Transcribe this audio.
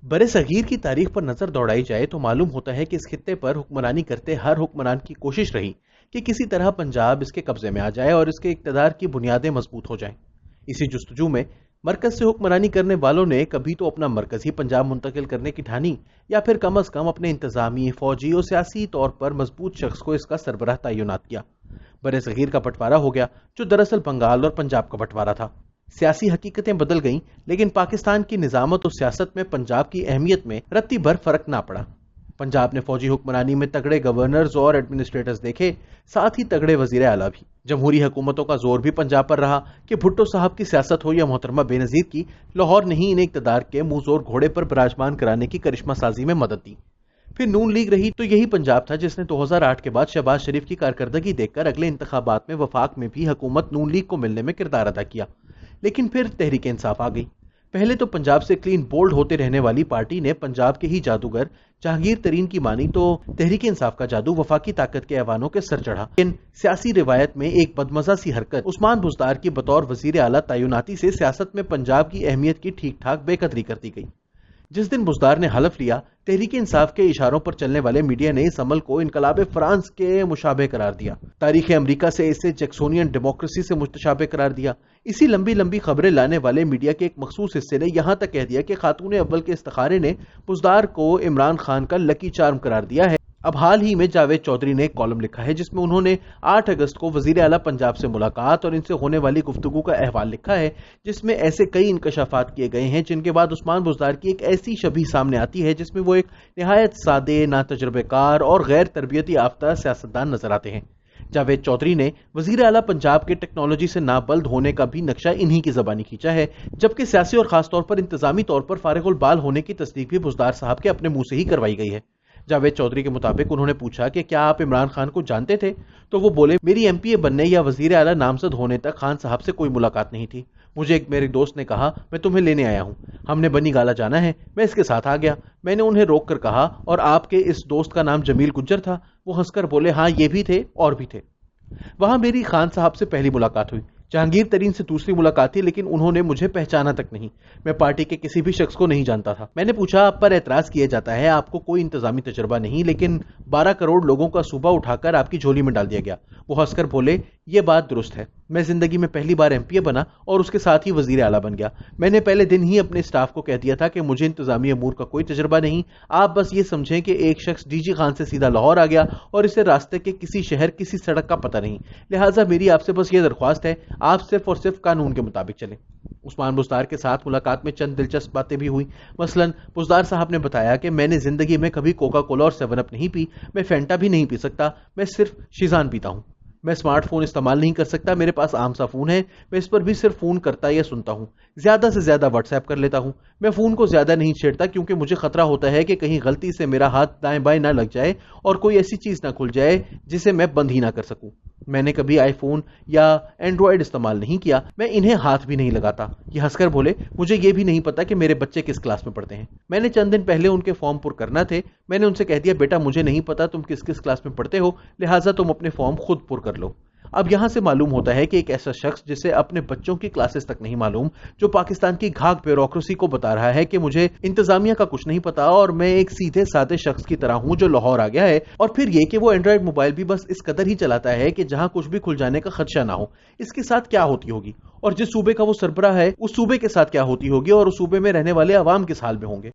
बरे-सगीर की तारीख पर नजर दौड़ाई जाए तो मालूम होता है कि इस खित्ते पर हुक्मरानी करते हर हुक्मरान की कोशिश रही कि किसी तरह पंजाब इसके कब्जे में आ जाए और इसके इक्तदार की बुनियादें मजबूत हो जाएं। इसी जुस्तजू में मरकज से हुक्मरानी करने वालों ने कभी तो अपना मरकज ही पंजाब मुंतकिल करने की ठानी, या फिर कम अज कम अपने इंतजामी, फौजी और सियासी तौर पर मजबूत शख्स को इसका सरबराह तैनात किया। बरे-सगीर का बंटवारा हो गया जो दरअसल बंगाल और पंजाब का बंटवारा था। सियासी हकीकतें बदल गईं, लेकिन पाकिस्तान की निजामत और सियासत में पंजाब की अहमियत में रत्ती भर फर्क ना पड़ा। पंजाब ने फौजी हुक्मरानी में तगड़े गवर्नर्स और एडमिनिस्ट्रेटर्स देखे, साथ ही तगड़े वजीर आला भी। जमहूरी हुकूमतों का जोर भी पंजाब पर रहा कि भुट्टो साहब की सियासत हो या मोहतरमा बेनजीर की, लाहौर ने ही इन्हें इक्तदार के मुंह जोर घोड़े पर विराजमान कराने की करिश्मा साजी में मदद दी। फिर नून लीग रही तो यही पंजाब था जिसने 2008 के बाद शहबाज शरीफ की कारकर्दगी देखकर अगले इंतखाबात में वफाक में भी हुकूमत नून लीग को मिलने में किरदार अदा किया। लेकिन फिर तहरीक इंसाफ आ गई। पहले तो पंजाब से क्लीन बोल्ड होते रहने वाली पार्टी ने पंजाब के ही जादूगर जहांगीर तरीन की मानी तो तहरीक इंसाफ का जादू वफाकी ताकत के ऐवानों के सर चढ़ा। लेकिन सियासी रिवायत में एक बदमजा सी हरकत उस्मान बुज़दार की बतौर वजीर आला तैनाती से सियासत में पंजाब की अहमियत की ठीक ठाक बेकदरी कर दी गई। जिस दिन बुज़दार ने हलफ लिया, तहरीक इंसाफ के इशारों पर चलने वाले मीडिया ने इस अमल को इनकलाब फ्रांस के मुशाबे करार दिया। तारीख अमेरिका से इसे जैक्सोनियन डेमोक्रेसी से मुतशाबे करार दिया। इसी लंबी लंबी खबरें लाने वाले मीडिया के एक मखसूस हिस्से ने यहां तक कह दिया कि खातून अव्वल के इस्तिखारे ने बुज़दार को इमरान खान का लकी चार्म करार दिया है। अब हाल ही में जावेद चौधरी ने एक कॉलम लिखा है जिसमें उन्होंने 8 अगस्त को वजीर आला पंजाब से मुलाकात और इनसे होने वाली गुफ्तगू का अहवाल लिखा है, जिसमें ऐसे कई इंकशाफात किए गए हैं जिनके बाद उस्मान बुज़दार की एक ऐसी छवि सामने आती है जिसमें वो एक निहायत सादे, नातजुर्बेकार और गैर तरबियती याफ्ता सियासतदान नजर आते हैं। जावेद चौधरी ने वजीर आला पंजाब के टेक्नोलॉजी से नाबल्द होने का भी नक्शा इन्हीं की जबानी खींचा है, जबकि सियासी और खासतौर पर इंतजामी तौर पर फारिगुल बाल होने की तस्दीक भी बुज़दार साहब के अपने मुंह से ही करवाई गई है। जावेद चौधरी के मुताबिक उन्होंने पूछा कि क्या आप इमरान खान को जानते थे, तो वो बोले मेरी एमपीए बनने या वजीर आला नामजद होने तक खान साहब से कोई मुलाकात नहीं थी। मुझे एक मेरे दोस्त ने कहा मैं तुम्हें लेने आया हूँ, हमने बनी गाला जाना है, मैं इसके साथ आ गया। मैंने उन्हें रोक कर कहा और आपके इस दोस्त का नाम जमील गुज्जर था? वो हंसकर बोले हाँ ये भी थे और भी थे। वहां मेरी खान साहब से पहली मुलाकात हुई। जहांगीर तरीन से दूसरी मुलाकात थी, लेकिन उन्होंने मुझे पहचाना तक नहीं। मैं पार्टी के किसी भी शख्स को नहीं जानता था। मैंने पूछा आप पर एतराज किया जाता है, आपको कोई इंतजामी तजर्बा नहीं, लेकिन 12 करोड़ लोगों का सूबा उठाकर आपकी झोली में डाल दिया गया। वो हंसकर बोले ये बात दुरुस्त है, मैं जिंदगी में पहली बार एमपीए बना और उसके साथ ही वजीर आला बन गया। मैंने पहले दिन ही अपने स्टाफ को कह दिया था कि मुझे इंतजामी अमूर का कोई तजर्बा नहीं। आप बस ये समझें कि एक शख्स डीजी खान से सीधा लाहौर आ गया और इसे रास्ते के किसी शहर, किसी सड़क का पता नहीं। लिहाजा मेरी आपसे बस ये दरख्वास्त है, आप सिर्फ और सिर्फ कानून के मुताबिक चलें। उस्मान बुज़दार के साथ मुलाकात में चंद दिलचस्प बातें भी हुई। मसलन बुज़दार साहब ने बताया कि मैंने जिंदगी में कभी कोका कोला और 7 अप नहीं पी, मैं फैंटा भी नहीं पी सकता, मैं सिर्फ शीज़ान पीता हूँ। मैं स्मार्टफोन इस्तेमाल नहीं कर सकता, मेरे पास आम सा फोन है, मैं इस पर भी सिर्फ फोन करता या सुनता हूँ। ज्यादा से ज्यादा व्हाट्सएप कर लेता हूँ। मैं फोन को ज्यादा नहीं छेड़ता क्योंकि मुझे खतरा होता है कि कहीं गलती से मेरा हाथ दाएं बाएं ना लग जाए और कोई ऐसी चीज ना खुल जाए जिसे मैं बंद ही ना कर सकूं। मैंने कभी आईफोन या एंड्रॉयड इस्तेमाल नहीं किया, मैं इन्हें हाथ भी नहीं लगाता। ये हंसकर बोले मुझे ये भी नहीं पता कि मेरे बच्चे किस क्लास में पढ़ते हैं। मैंने चंद दिन पहले उनके फॉर्म पुर करना थे, मैंने उनसे कह दिया बेटा मुझे नहीं पता तुम किस किस क्लास में पढ़ते हो, लिहाजा तुम अपने फॉर्म खुद पुर कर लो। अब यहां से मालूम होता है कि एक ऐसा शख्स जिसे अपने बच्चों की क्लासेस तक नहीं मालूम, जो पाकिस्तान की घाक ब्यूरोक्रेसी को बता रहा है कि मुझे इंतजामिया का कुछ नहीं पता और मैं एक सीधे साधे शख्स की तरह हूं जो लाहौर आ गया है, और फिर ये कि वो एंड्रॉयड मोबाइल भी बस इस कदर ही चलाता है कि जहां कुछ भी खुल जाने का खदशा ना हो। इसके साथ क्या होती होगी, और जिस सूबे का वो सरबराह है उस सूबे के साथ क्या होती होगी, और उस सूबे में रहने वाले अवाम किस हाल में होंगे।